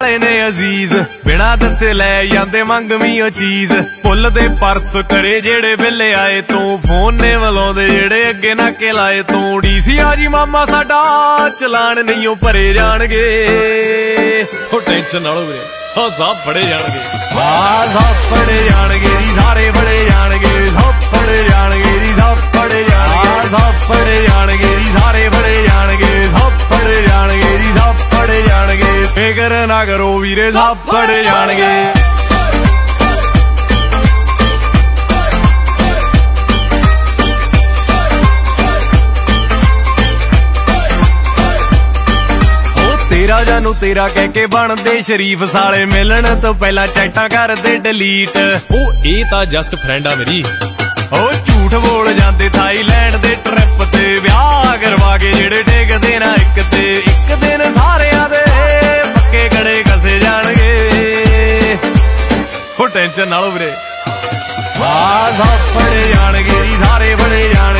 ने अजीज बिना दसे लै जांदे मंगवी ओ चीज भुल दे परस करे जेड़े वेले आए तू फोन ने वलाउंदे जेड़े अगे नाके लाए तू डीसी आजी मामा साडा चलान नहीं ओ भरे जाणगे हो टेंशन ना लो वीरे हो सब फड़े जाणगे सब फड़े जाणगे जी सारे फड़े जाणगे सब फड़े जाणगे जी सब फड़े जाणगे सब फड़े जाणगे जी सारे फड़े जाणगे सब फड़े जाणगे जी सब फड़े जाणगे फिकर ना करो वीरे सब फड़े जाणगे तेरा जानू तेरा कह के बनदे शरीफ साले मिलन तो पहला चैटा करदे डिलीट ओ ए तां जस्ट फ्रेंड आ मेरी ओ झूठ बोल जांदे थाईलैंड दे ट्रिप ते ब्याह करवा के जेड़े टेकदे ना एक दिन सारेयां दे पक्के कड़े कसे जाणगे हो टेंशन ना लो वीरे सब फड़े जाणगे जी सारे फड़े जाणगे